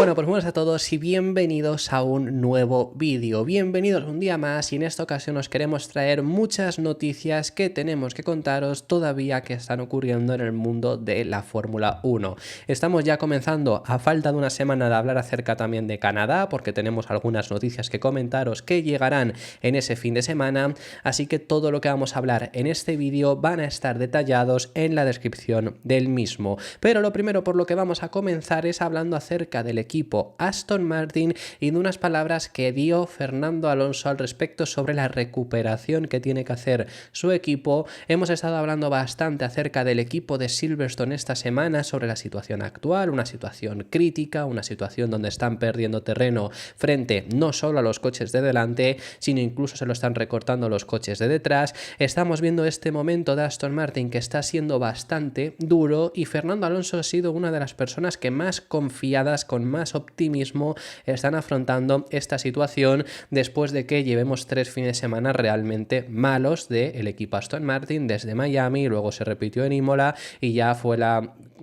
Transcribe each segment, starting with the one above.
Bueno, pues buenas a todos y bienvenidos a un nuevo vídeo. Bienvenidos un día más y en esta ocasión os queremos traer muchas noticias que tenemos que contaros todavía que están ocurriendo en el mundo de la Fórmula 1. Estamos ya comenzando, a falta de una semana, de hablar acerca también de Canadá, porque tenemos algunas noticias que comentaros que llegarán en ese fin de semana, así que todo lo que vamos a hablar en este vídeo van a estar detallados en la descripción del mismo. Pero lo primero por lo que vamos a comenzar es hablando acerca del equipo Aston Martin y de unas palabras que dio Fernando Alonso al respecto sobre la recuperación que tiene que hacer su equipo. Hemos estado hablando bastante acerca del equipo de Silverstone esta semana, sobre la situación actual, una situación crítica, una situación donde están perdiendo terreno frente no solo a los coches de delante, sino incluso se lo están recortando los coches de detrás. Estamos viendo este momento de Aston Martin que está siendo bastante duro y Fernando Alonso ha sido una de las personas que más confiadas, con más optimismo, están afrontando esta situación después de que llevemos 3 fines de semana realmente malos del equipo Aston Martin, desde Miami, luego se repitió en Imola y ya fue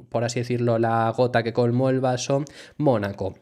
por así decirlo, la gota que colmó el vaso, Mónaco.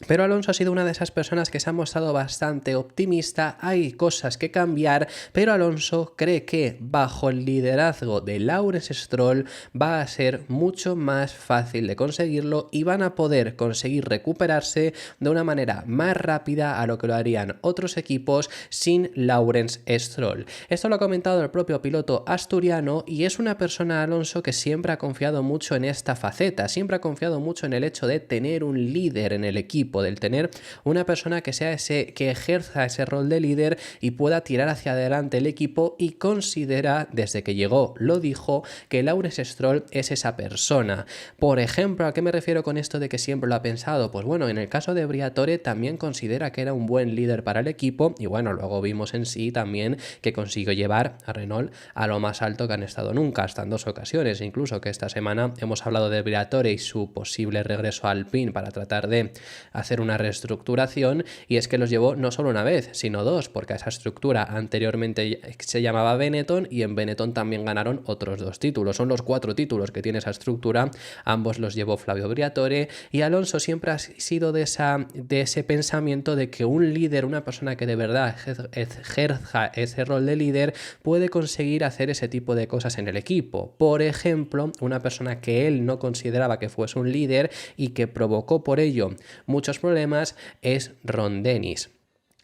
Pero Alonso ha sido una de esas personas que se ha mostrado bastante optimista, hay cosas que cambiar, pero Alonso cree que bajo el liderazgo de Lawrence Stroll va a ser mucho más fácil de conseguirlo y van a poder conseguir recuperarse de una manera más rápida a lo que lo harían otros equipos sin Lawrence Stroll. Esto lo ha comentado el propio piloto asturiano y es una persona, Alonso, que siempre ha confiado mucho en esta faceta, siempre ha confiado mucho en el hecho de tener un líder en el equipo, del tener una persona que sea que ejerza ese rol de líder y pueda tirar hacia adelante el equipo, y considera, desde que llegó lo dijo, que Lawrence Stroll es esa persona. Por ejemplo, ¿a qué me refiero con esto de que siempre lo ha pensado? Pues bueno, en el caso de Briatore también considera que era un buen líder para el equipo y bueno, luego vimos en sí también que consiguió llevar a Renault a lo más alto que han estado nunca, hasta en 2 ocasiones, incluso que esta semana hemos hablado de Briatore y su posible regreso al Alpine para tratar de hacer una reestructuración, y es que los llevó no solo una vez, sino 2, porque a esa estructura anteriormente se llamaba Benetton y en Benetton también ganaron otros 2 títulos. Son los 4 títulos que tiene esa estructura, ambos los llevó Flavio Briatore, y Alonso siempre ha sido de ese pensamiento de que un líder, una persona que de verdad ejerza ese rol de líder, puede conseguir hacer ese tipo de cosas en el equipo. Por ejemplo, una persona que él no consideraba que fuese un líder y que provocó por ello muchos problemas es Ron Dennis.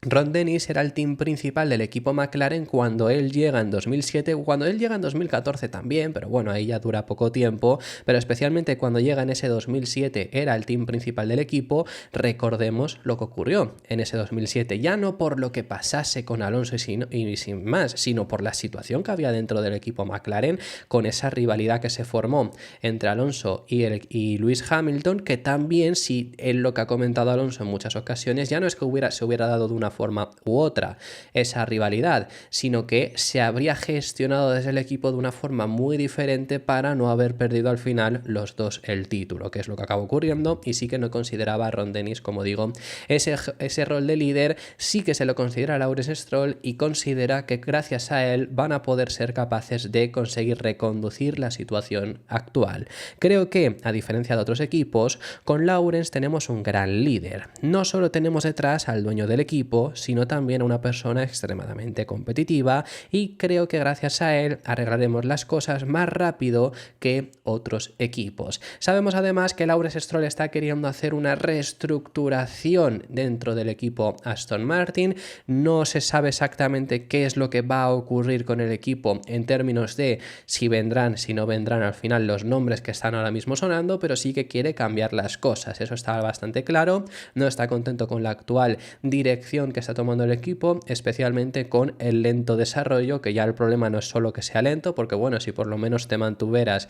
Ron Dennis era el team principal del equipo McLaren cuando él llega en 2007, cuando él llega en 2014 también, pero bueno, ahí ya dura poco tiempo, pero especialmente cuando llega en ese 2007 era el team principal del equipo. Recordemos lo que ocurrió en ese 2007, ya no por lo que pasase con Alonso y sin más, sino por la situación que había dentro del equipo McLaren, con esa rivalidad que se formó entre Alonso y Lewis Hamilton, que también, si es lo que ha comentado Alonso en muchas ocasiones, ya no es que se hubiera dado de una forma u otra esa rivalidad, sino que se habría gestionado desde el equipo de una forma muy diferente para no haber perdido al final los dos el título, que es lo que acaba ocurriendo. Y sí que no consideraba a Ron Dennis, como digo, ese rol de líder, sí que se lo considera a Lawrence Stroll, y considera que gracias a él van a poder ser capaces de conseguir reconducir la situación actual. Creo que, a diferencia de otros equipos, con Lawrence tenemos un gran líder. No solo tenemos detrás al dueño del equipo, sino también a una persona extremadamente competitiva, y creo que gracias a él arreglaremos las cosas más rápido que otros equipos. Sabemos además que Lawrence Stroll está queriendo hacer una reestructuración dentro del equipo Aston Martin. No se sabe exactamente qué es lo que va a ocurrir con el equipo en términos de si vendrán, si no vendrán al final los nombres que están ahora mismo sonando, pero sí que quiere cambiar las cosas, eso está bastante claro. No está contento con la actual dirección que está tomando el equipo, especialmente con el lento desarrollo, que ya el problema no es solo que sea lento, porque bueno, si por lo menos te mantuvieras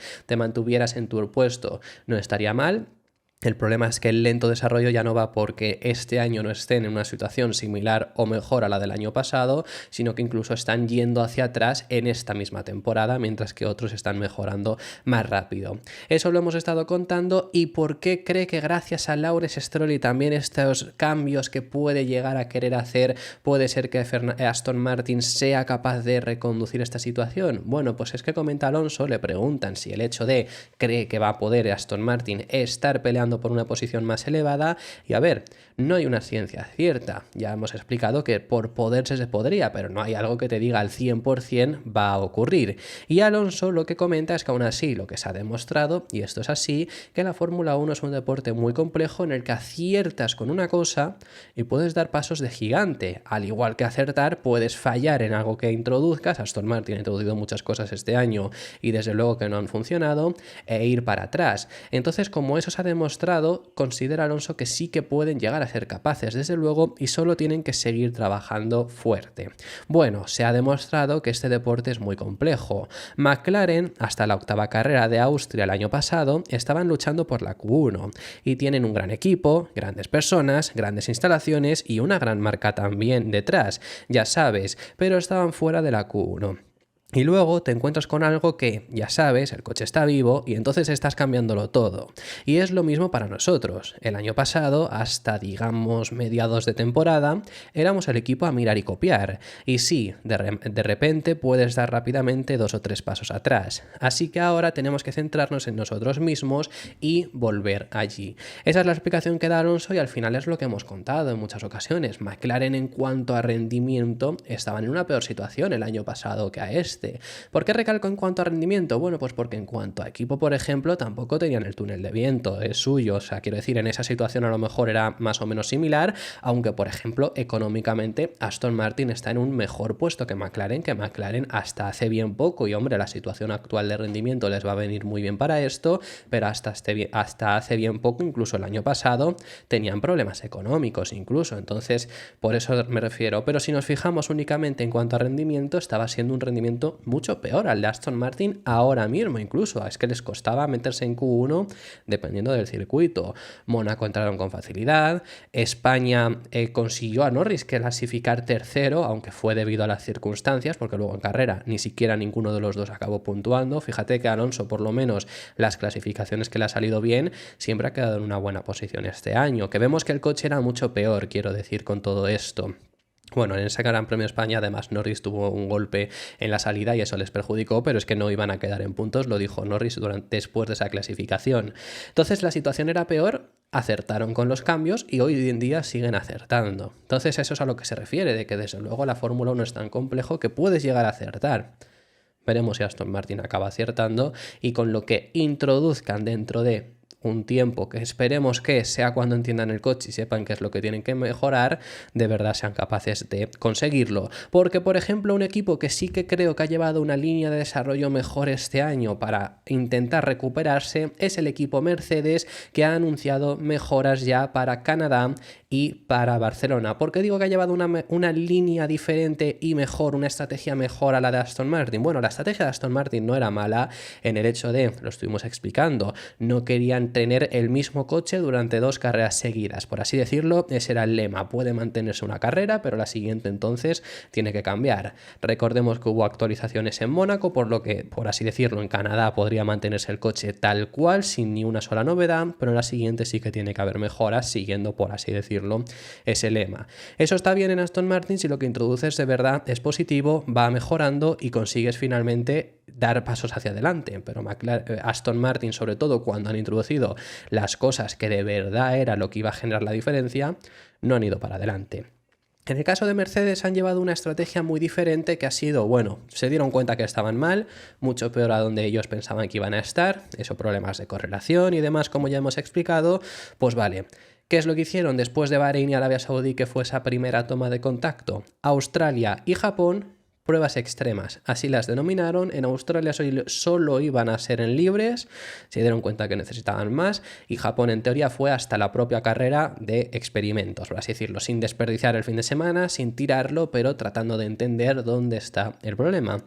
en tu puesto, no estaría mal. El problema es que el lento desarrollo ya no va porque este año no estén en una situación similar o mejor a la del año pasado, sino que incluso están yendo hacia atrás en esta misma temporada, mientras que otros están mejorando más rápido. Eso lo hemos estado contando. ¿Y por qué cree que gracias a Lawrence Stroll y también estos cambios que puede llegar a querer hacer, puede ser que Aston Martin sea capaz de reconducir esta situación? Bueno, pues es que comenta Alonso, le preguntan si el hecho de cree que va a poder Aston Martin estar peleando peleando por una posición más elevada. Y a ver, no hay una ciencia cierta. Ya hemos explicado que por poderse se podría, pero no hay algo que te diga al 100% va a ocurrir. Y Alonso lo que comenta es que aún así lo que se ha demostrado, y esto es así, que la Fórmula 1 es un deporte muy complejo en el que aciertas con una cosa y puedes dar pasos de gigante. Al igual que acertar, puedes fallar en algo que introduzcas. Aston Martin ha introducido muchas cosas este año y desde luego que no han funcionado, e ir para atrás. Entonces, como eso se ha demostrado, considera Alonso que sí que pueden llegar a ser capaces, desde luego, y solo tienen que seguir trabajando fuerte. Bueno, se ha demostrado que este deporte es muy complejo. McLaren, hasta la octava carrera de Austria el año pasado, estaban luchando por la Q1 y tienen un gran equipo, grandes personas, grandes instalaciones y una gran marca también detrás, ya sabes, pero estaban fuera de la Q1. Y luego te encuentras con algo que, ya sabes, el coche está vivo y entonces estás cambiándolo todo. Y es lo mismo para nosotros. El año pasado, hasta digamos mediados de temporada, éramos el equipo a mirar y copiar. Y sí, de repente puedes dar rápidamente 2 o 3 pasos atrás. Así que ahora tenemos que centrarnos en nosotros mismos y volver allí. Esa es la explicación que da Alonso y al final es lo que hemos contado en muchas ocasiones. McLaren en cuanto a rendimiento estaban en una peor situación el año pasado que a este. ¿Por qué recalco en cuanto a rendimiento? Bueno, pues porque en cuanto a equipo, por ejemplo, tampoco tenían el túnel de viento, es suyo. O sea, quiero decir, en esa situación a lo mejor era más o menos similar, aunque, por ejemplo, económicamente Aston Martin está en un mejor puesto que McLaren hasta hace bien poco, y hombre, la situación actual de rendimiento les va a venir muy bien para esto, pero hasta hace bien poco, incluso el año pasado, tenían problemas económicos incluso. Entonces, por eso me refiero. Pero si nos fijamos únicamente en cuanto a rendimiento, estaba siendo un rendimiento mucho peor al de Aston Martin ahora mismo incluso. Es que les costaba meterse en Q1 dependiendo del circuito. Mónaco entraron con facilidad. España consiguió a Norris clasificar tercero, aunque fue debido a las circunstancias, porque luego en carrera ni siquiera ninguno de los dos acabó puntuando. Fíjate que Alonso, por lo menos las clasificaciones que le ha salido bien, siempre ha quedado en una buena posición este año. Que vemos que el coche era mucho peor, quiero decir, con todo esto. Bueno, en ese Gran Premio de España además Norris tuvo un golpe en la salida y eso les perjudicó, pero es que no iban a quedar en puntos, lo dijo Norris después de esa clasificación. Entonces la situación era peor, acertaron con los cambios y hoy en día siguen acertando. Entonces eso es a lo que se refiere, de que desde luego la Fórmula 1 es tan complejo que puedes llegar a acertar. Veremos si Aston Martin acaba acertando y con lo que introduzcan dentro de un tiempo que esperemos que sea cuando entiendan el coche y sepan qué es lo que tienen que mejorar, de verdad sean capaces de conseguirlo. Porque, por ejemplo, un equipo que sí que creo que ha llevado una línea de desarrollo mejor este año para intentar recuperarse es el equipo Mercedes, que ha anunciado mejoras ya para Canadá y para Barcelona. ¿Por qué digo que ha llevado una línea diferente y mejor, una estrategia mejor a la de Aston Martin? Bueno, la estrategia de Aston Martin no era mala en el hecho de, lo estuvimos explicando, no querían tener el mismo coche durante 2 carreras seguidas, por así decirlo. Ese era el lema: puede mantenerse una carrera, pero la siguiente entonces tiene que cambiar. Recordemos que hubo actualizaciones en Mónaco, por lo que, por así decirlo, en Canadá podría mantenerse el coche tal cual, sin ni una sola novedad, pero en la siguiente sí que tiene que haber mejoras, siguiendo, por así decirlo, ese lema. Eso está bien en Aston Martin si lo que introduces de verdad es positivo, va mejorando y consigues finalmente dar pasos hacia adelante, pero Aston Martin, sobre todo cuando han introducido las cosas que de verdad era lo que iba a generar la diferencia, no han ido para adelante. En el caso de Mercedes han llevado una estrategia muy diferente, que ha sido, bueno, se dieron cuenta que estaban mal, mucho peor a donde ellos pensaban que iban a estar, eso, problemas de correlación y demás, como ya hemos explicado. Pues vale, ¿qué es lo que hicieron después de Bahrein y Arabia Saudí, que fue esa primera toma de contacto? Australia y Japón, pruebas extremas, así las denominaron. En Australia solo iban a ser en libres, se dieron cuenta que necesitaban más, y Japón en teoría fue hasta la propia carrera de experimentos, por así decirlo, sin desperdiciar el fin de semana, sin tirarlo, pero tratando de entender dónde está el problema.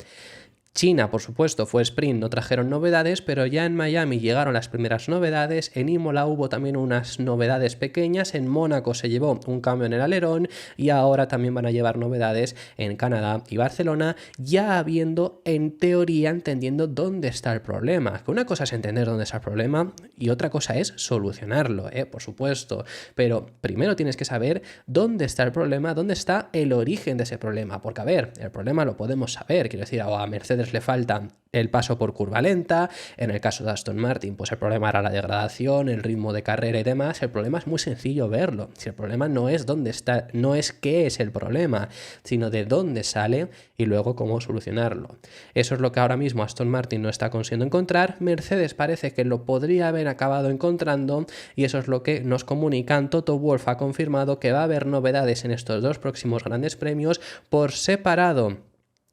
China, por supuesto, fue sprint, no trajeron novedades, pero ya en Miami llegaron las primeras novedades, en Imola hubo también unas novedades pequeñas, en Mónaco se llevó un cambio en el alerón y ahora también van a llevar novedades en Canadá y Barcelona, ya habiendo, en teoría, entendiendo dónde está el problema. Que una cosa es entender dónde está el problema y otra cosa es solucionarlo, por supuesto, pero primero tienes que saber dónde está el problema, dónde está el origen de ese problema, porque a ver, el problema lo podemos saber, quiero decir, a Mercedes Mercedes le falta el paso por curva lenta, en el caso de Aston Martin pues el problema era la degradación, el ritmo de carrera y demás. El problema es muy sencillo verlo, si el problema no es dónde está, no es qué es el problema, sino de dónde sale y luego cómo solucionarlo. Eso es lo que ahora mismo Aston Martin no está consiguiendo encontrar. Mercedes parece que lo podría haber acabado encontrando y eso es lo que nos comunican. Toto Wolff ha confirmado que va a haber novedades en estos dos próximos grandes premios por separado.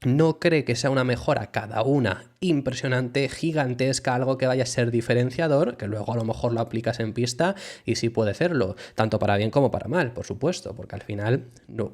No cree que sea una mejora cada una impresionante, gigantesca, algo que vaya a ser diferenciador, que luego a lo mejor lo aplicas en pista y sí puede serlo, tanto para bien como para mal, por supuesto, porque al final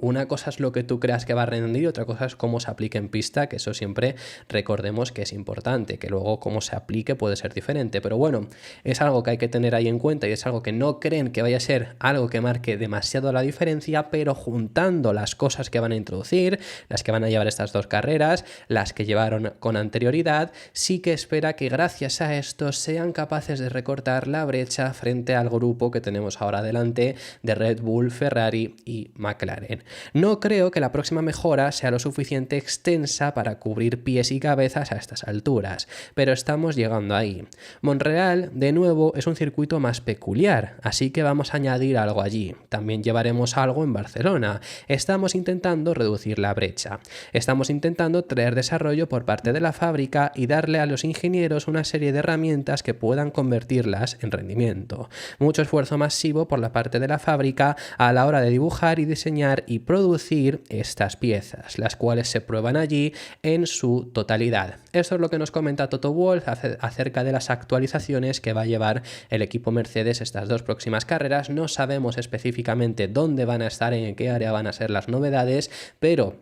una cosa es lo que tú creas que va a rendir y otra cosa es cómo se aplique en pista, que eso siempre recordemos que es importante, que luego cómo se aplique puede ser diferente, pero bueno, es algo que hay que tener ahí en cuenta y es algo que no creen que vaya a ser algo que marque demasiado la diferencia, pero juntando las cosas que van a introducir, las que van a llevar estas dos carreras, las que llevaron con anterioridad, sí que espera que gracias a esto sean capaces de recortar la brecha frente al grupo que tenemos ahora delante de Red Bull, Ferrari y McLaren. No creo que la próxima mejora sea lo suficiente extensa para cubrir pies y cabezas a estas alturas, pero estamos llegando ahí. Montreal, de nuevo, es un circuito más peculiar, así que vamos a añadir algo allí. También llevaremos algo en Barcelona. Estamos intentando reducir la brecha. Estamos intentando traer desarrollo por parte de la fábrica y darle a los ingenieros una serie de herramientas que puedan convertirlas en rendimiento. Mucho esfuerzo masivo por la parte de la fábrica a la hora de dibujar y diseñar y producir estas piezas, las cuales se prueban allí en su totalidad. Esto es lo que nos comenta Toto Wolff acerca de las actualizaciones que va a llevar el equipo Mercedes estas dos próximas carreras. No sabemos específicamente dónde van a estar, en qué área van a ser las novedades, pero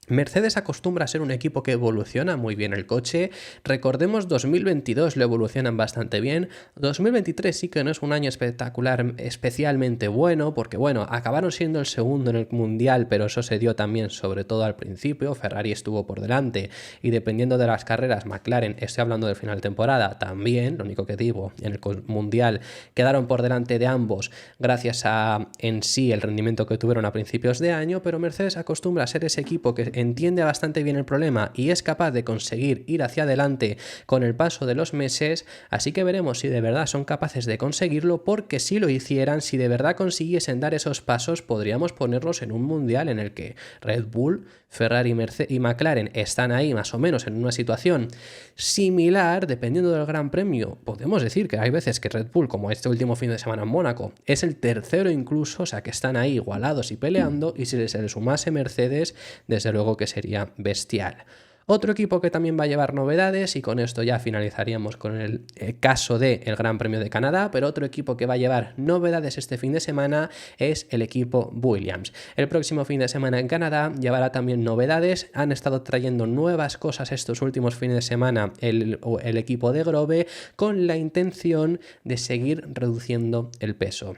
Mercedes acostumbra a ser un equipo que evoluciona muy bien el coche. Recordemos 2022 lo evolucionan bastante bien. 2023 sí que no es un año espectacular, especialmente bueno, porque bueno, acabaron siendo el segundo en el Mundial, pero eso se dio también sobre todo al principio. Ferrari estuvo por delante y dependiendo de las carreras, McLaren, estoy hablando del final de temporada, también, lo único que digo, en el Mundial quedaron por delante de ambos gracias a en sí el rendimiento que tuvieron a principios de año, pero Mercedes acostumbra a ser ese equipo que entiende bastante bien el problema y es capaz de conseguir ir hacia adelante con el paso de los meses, así que veremos si de verdad son capaces de conseguirlo, porque si lo hicieran, si de verdad consiguiesen dar esos pasos, podríamos ponerlos en un mundial en el que Red Bull, Ferrari y McLaren están ahí más o menos en una situación similar, dependiendo del Gran Premio. Podemos decir que hay veces que Red Bull, como este último fin de semana en Mónaco, es el tercero incluso, o sea que están ahí igualados y peleando, y si se le sumase Mercedes, desde luego que sería bestial. Otro equipo que también va a llevar novedades, y con esto ya finalizaríamos con el caso del Gran Premio de Canadá, pero otro equipo que va a llevar novedades este fin de semana es el equipo Williams. El próximo fin de semana en Canadá llevará también novedades. Han estado trayendo nuevas cosas estos últimos fines de semana el equipo de Grove, con la intención de seguir reduciendo el peso.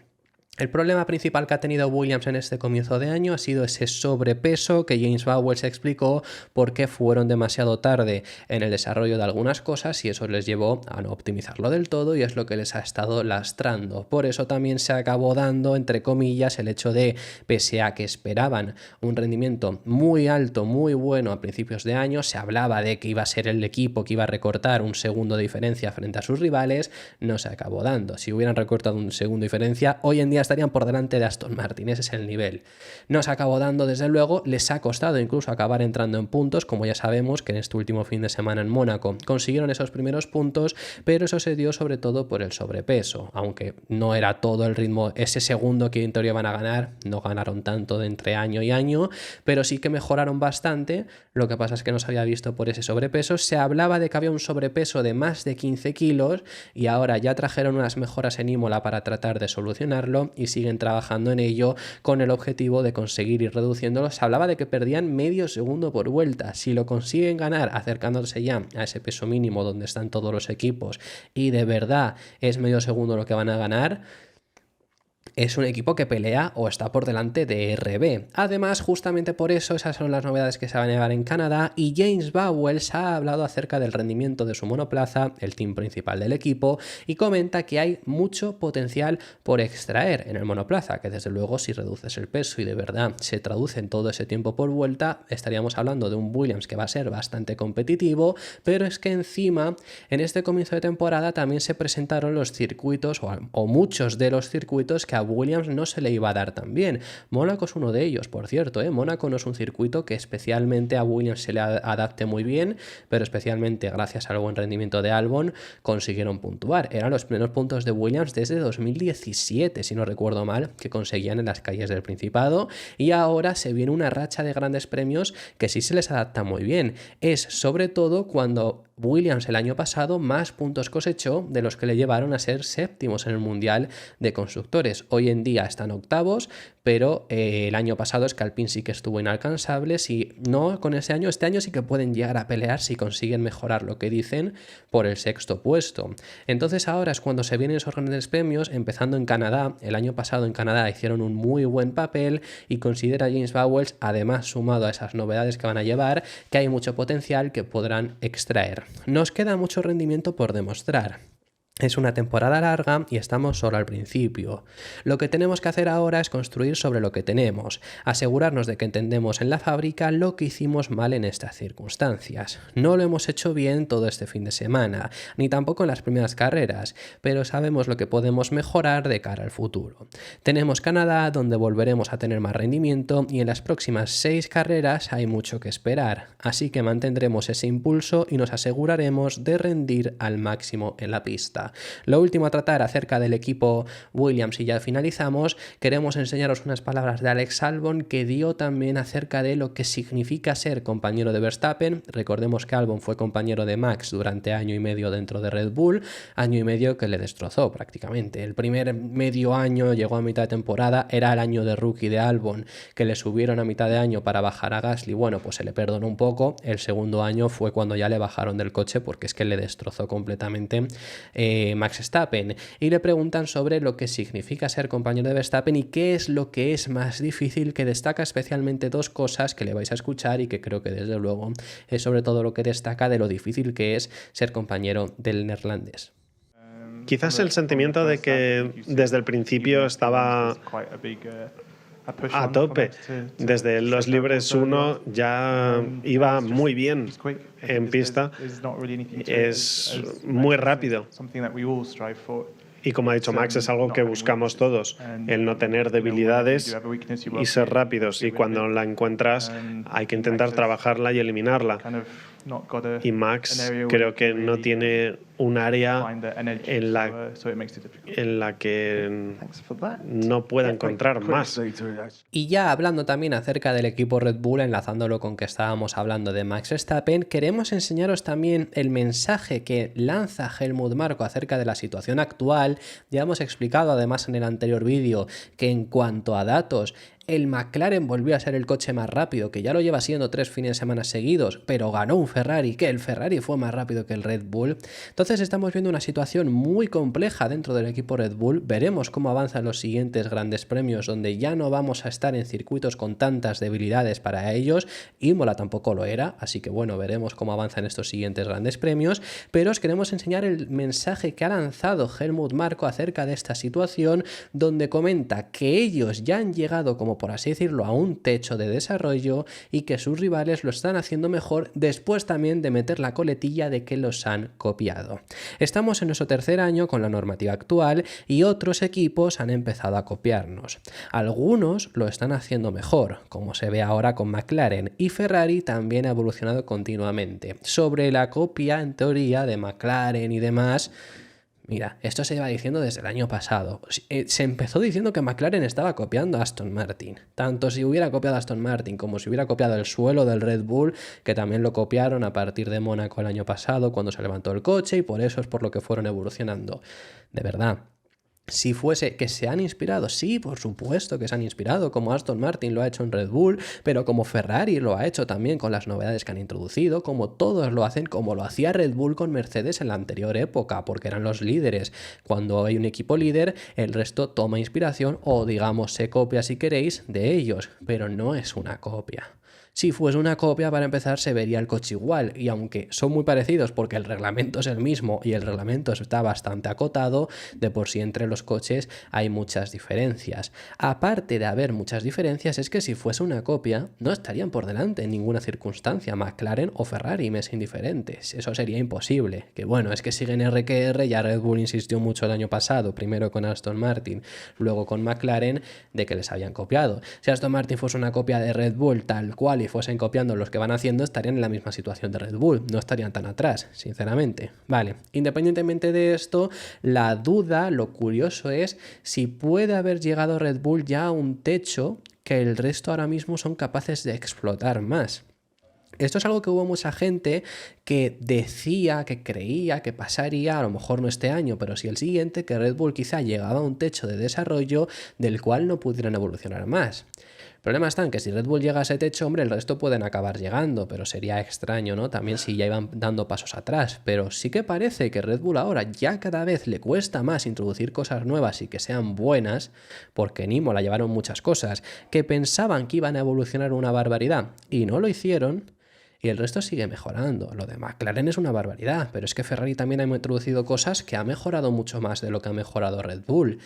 El problema principal que ha tenido Williams en este comienzo de año ha sido ese sobrepeso que James Vowles explicó por qué fueron demasiado tarde en el desarrollo de algunas cosas y eso les llevó a no optimizarlo del todo y es lo que les ha estado lastrando. Por eso también se acabó dando, entre comillas, el hecho de, pese a que esperaban un rendimiento muy alto, muy bueno a principios de año, se hablaba de que iba a ser el equipo que iba a recortar un segundo de diferencia frente a sus rivales, no se acabó dando. Si hubieran recortado un segundo de diferencia, hoy en día estarían por delante de Aston Martin, ese es el nivel. No se acabó dando, desde luego, les ha costado incluso acabar entrando en puntos, como ya sabemos que en este último fin de semana en Mónaco consiguieron esos primeros puntos, pero eso se dio sobre todo por el sobrepeso, aunque no era todo el ritmo, ese segundo que en teoría van a ganar, no ganaron tanto de entre año y año, pero sí que mejoraron bastante. Lo que pasa es que no se había visto por ese sobrepeso. Se hablaba de que había un sobrepeso de más de 15 kilos y ahora ya trajeron unas mejoras en Imola para tratar de solucionarlo y siguen trabajando en ello con el objetivo de conseguir ir reduciéndolo. Se hablaba de que perdían medio segundo por vuelta. Si lo consiguen ganar acercándose ya a ese peso mínimo donde están todos los equipos y de verdad es medio segundo lo que van a ganar, es un equipo que pelea o está por delante de RB. Además, justamente por eso, esas son las novedades que se van a llevar en Canadá, y James Vowles ha hablado acerca del rendimiento de su monoplaza, el team principal del equipo, y comenta que hay mucho potencial por extraer en el monoplaza, que desde luego si reduces el peso y de verdad se traduce en todo ese tiempo por vuelta, estaríamos hablando de un Williams que va a ser bastante competitivo, pero es que encima, en este comienzo de temporada también se presentaron los circuitos, o muchos de los circuitos que a Williams no se le iba a dar tan bien. Mónaco es uno de ellos, por cierto, ¿eh? Mónaco no es un circuito que especialmente a Williams se le adapte muy bien, pero especialmente gracias al buen rendimiento de Albon consiguieron puntuar. Eran los primeros puntos de Williams desde 2017, si no recuerdo mal, que conseguían en las calles del Principado, y ahora se viene una racha de grandes premios que sí se les adapta muy bien. Es sobre todo cuando Williams el año pasado más puntos cosechó de los que le llevaron a ser séptimos en el Mundial de Constructores. Hoy en día están octavos, pero el año pasado es que Alpine sí que estuvo inalcanzable. Si no con ese año, este año sí que pueden llegar a pelear si consiguen mejorar lo que dicen por el sexto puesto. Entonces ahora es cuando se vienen esos grandes premios, empezando en Canadá. El año pasado en Canadá hicieron un muy buen papel y considera James Vowles, además sumado a esas novedades que van a llevar, que hay mucho potencial que podrán extraer. Nos queda mucho rendimiento por demostrar. Es una temporada larga y estamos solo al principio. Lo que tenemos que hacer ahora es construir sobre lo que tenemos, asegurarnos de que entendemos en la fábrica lo que hicimos mal en estas circunstancias. No lo hemos hecho bien todo este fin de semana, ni tampoco en las primeras carreras, pero sabemos lo que podemos mejorar de cara al futuro. Tenemos Canadá, donde volveremos a tener más rendimiento, y en las próximas 6 carreras hay mucho que esperar, así que mantendremos ese impulso y nos aseguraremos de rendir al máximo en la pista. Lo último a tratar acerca del equipo Williams, y ya finalizamos, queremos enseñaros unas palabras de Alex Albon que dio también acerca de lo que significa ser compañero de Verstappen. Recordemos que Albon fue compañero de Max durante año y medio dentro de Red Bull, año y medio que le destrozó prácticamente. El primer medio año, llegó a mitad de temporada, era el año de rookie de Albon, que le subieron a mitad de año para bajar a Gasly. Bueno, pues se le perdonó un poco. El segundo año fue cuando ya le bajaron del coche porque es que le destrozó completamente Max Verstappen, y le preguntan sobre lo que significa ser compañero de Verstappen y qué es lo que es más difícil, que destaca especialmente 2 cosas que le vais a escuchar y que creo que desde luego es sobre todo lo que destaca de lo difícil que es ser compañero del neerlandés. Quizás el sentimiento de que desde el principio estaba a tope. Desde los libres 1 ya iba muy bien en pista. Es muy rápido. Y como ha dicho Max, es algo que buscamos todos, el no tener debilidades y ser rápidos. Y cuando la encuentras, hay que intentar trabajarla y eliminarla. Y Max creo que no tiene un área en la que no pueda encontrar más. Y ya hablando también acerca del equipo Red Bull, enlazándolo con que estábamos hablando de Max Verstappen, queremos enseñaros también el mensaje que lanza Helmut Marko acerca de la situación actual. Ya hemos explicado además en el anterior vídeo que en cuanto a datos, el McLaren volvió a ser el coche más rápido, que ya lo lleva siendo 3 fines de semana seguidos, pero ganó un Ferrari, que el Ferrari fue más rápido que el Red Bull. Entonces estamos viendo una situación muy compleja dentro del equipo Red Bull. Veremos cómo avanzan los siguientes grandes premios, donde ya no vamos a estar en circuitos con tantas debilidades para ellos. Imola tampoco lo era, así que bueno, veremos cómo avanzan estos siguientes grandes premios, pero os queremos enseñar el mensaje que ha lanzado Helmut Marko acerca de esta situación, donde comenta que ellos ya han llegado, como por así decirlo, a un techo de desarrollo y que sus rivales lo están haciendo mejor, después también de meter la coletilla de que los han copiado. Estamos en nuestro 3er año con la normativa actual y otros equipos han empezado a copiarnos. Algunos lo están haciendo mejor, como se ve ahora con McLaren, y Ferrari también ha evolucionado continuamente. Sobre la copia, en teoría, de McLaren y demás, mira, esto se iba diciendo desde el año pasado. Se empezó diciendo que McLaren estaba copiando a Aston Martin. Tanto si hubiera copiado a Aston Martin como si hubiera copiado el suelo del Red Bull, que también lo copiaron a partir de Mónaco el año pasado cuando se levantó el coche, y por eso es por lo que fueron evolucionando. De verdad, Si fuese que se han inspirado, sí, por supuesto que se han inspirado, como Aston Martin lo ha hecho en Red Bull, pero como Ferrari lo ha hecho también con las novedades que han introducido, como todos lo hacen, como lo hacía Red Bull con Mercedes en la anterior época, porque eran los líderes. Cuando hay un equipo líder, el resto toma inspiración o, digamos, se copia si queréis de ellos, pero no es una copia. Si fuese una copia, para empezar, se vería el coche igual, y aunque son muy parecidos porque el reglamento es el mismo y el reglamento está bastante acotado, de por sí entre los coches hay muchas diferencias. Aparte de haber muchas diferencias, es que si fuese una copia, no estarían por delante en ninguna circunstancia. McLaren o Ferrari me es indiferentes. Eso sería imposible. Que bueno, es que siguen R que R, ya Red Bull insistió mucho el año pasado, primero con Aston Martin, luego con McLaren, de que les habían copiado. Si Aston Martin fuese una copia de Red Bull tal cual y fuesen copiando los que van haciendo, estarían en la misma situación de Red Bull, no estarían tan atrás, sinceramente. Vale, independientemente de esto, la duda, lo curioso es si puede haber llegado Red Bull ya a un techo que el resto ahora mismo son capaces de explotar más. Esto es algo que hubo mucha gente que decía, que creía que pasaría, a lo mejor no este año, pero sí el siguiente, que Red Bull quizá llegaba a un techo de desarrollo del cual no pudieran evolucionar más. El problema está en que si Red Bull llega a ese techo, hombre, el resto pueden acabar llegando, pero sería extraño, ¿no? También si ya iban dando pasos atrás, pero sí que parece que Red Bull ahora ya cada vez le cuesta más introducir cosas nuevas y que sean buenas, porque en Imola llevaron muchas cosas que pensaban que iban a evolucionar una barbaridad y no lo hicieron. Y el resto sigue mejorando. Lo de McLaren es una barbaridad, pero es que Ferrari también ha introducido cosas que ha mejorado mucho más de lo que ha mejorado Red Bull.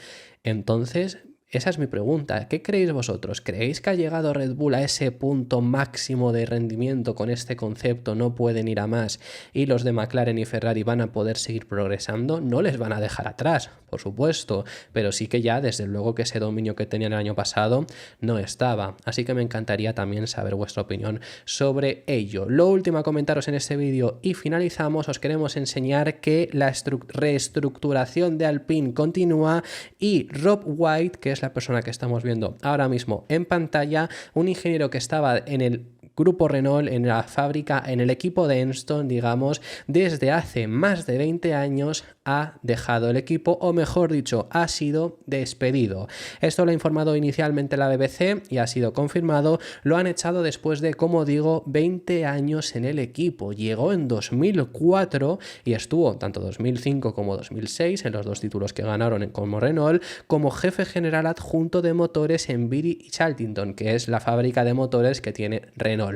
Entonces, esa es mi pregunta. ¿Qué creéis vosotros? ¿Creéis que ha llegado Red Bull a ese punto máximo de rendimiento con este concepto? No pueden ir a más y los de McLaren y Ferrari van a poder seguir progresando. No les van a dejar atrás, por supuesto, pero sí que ya desde luego que ese dominio que tenían el año pasado no estaba. Así que me encantaría también saber vuestra opinión sobre ello. Lo último a comentaros en este vídeo y finalizamos. Os queremos enseñar que la reestructuración de Alpine continúa y Rob White, que es la persona que estamos viendo ahora mismo en pantalla, un ingeniero que estaba en el Grupo Renault, en la fábrica, en el equipo de Enston, digamos, desde hace más de 20 años ha dejado el equipo, o mejor dicho, ha sido despedido. Esto lo ha informado inicialmente la BBC y ha sido confirmado. Lo han echado después de, como digo, 20 años en el equipo. Llegó en 2004 y estuvo tanto 2005 como 2006 en los dos títulos que ganaron como Renault, como jefe general adjunto de motores en Viry y Chaltington, que es la fábrica de motores que tiene Renault.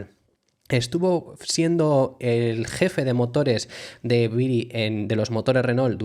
Estuvo siendo el jefe de motores de Viry de los motores Renault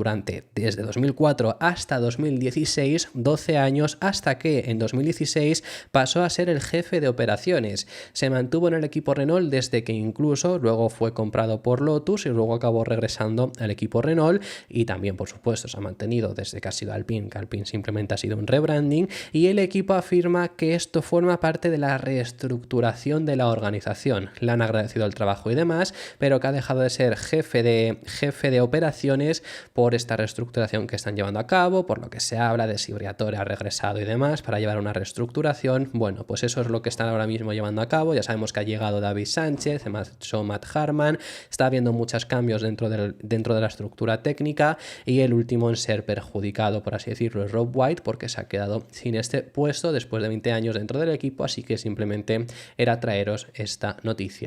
desde 2004 hasta 2016, 12 años, hasta que en 2016 pasó a ser el jefe de operaciones. Se mantuvo en el equipo Renault desde que incluso luego fue comprado por Lotus y luego acabó regresando al equipo Renault, y también por supuesto se ha mantenido desde que ha sido Alpine, que Alpine simplemente ha sido un rebranding, y el equipo afirma que esto forma parte de la reestructuración de la organización. Le han agradecido el trabajo y demás, pero que ha dejado de ser jefe de operaciones por esta reestructuración que están llevando a cabo, por lo que se habla de si Briatore ha regresado y demás para llevar una reestructuración. Bueno, pues eso es lo que están ahora mismo llevando a cabo. Ya sabemos que ha llegado David Sánchez, además Matt Harman, está habiendo muchos cambios dentro de la estructura técnica, y el último en ser perjudicado, por así decirlo, es Rob White, porque se ha quedado sin este puesto después de 20 años dentro del equipo, así que simplemente era traeros esta noticia.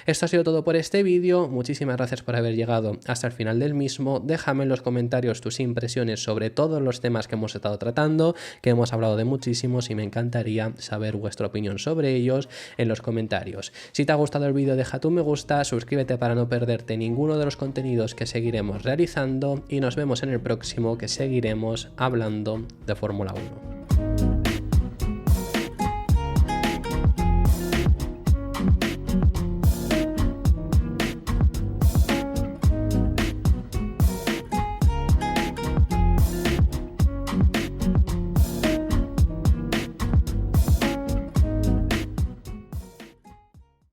Esto ha sido todo por este vídeo. Muchísimas gracias por haber llegado hasta el final del mismo. Déjame en los comentarios tus impresiones sobre todos los temas que hemos estado tratando, que hemos hablado de muchísimos, y me encantaría saber vuestra opinión sobre ellos en los comentarios. Si te ha gustado el vídeo, deja tu me gusta, suscríbete para no perderte ninguno de los contenidos que seguiremos realizando, y nos vemos en el próximo, que seguiremos hablando de Fórmula 1.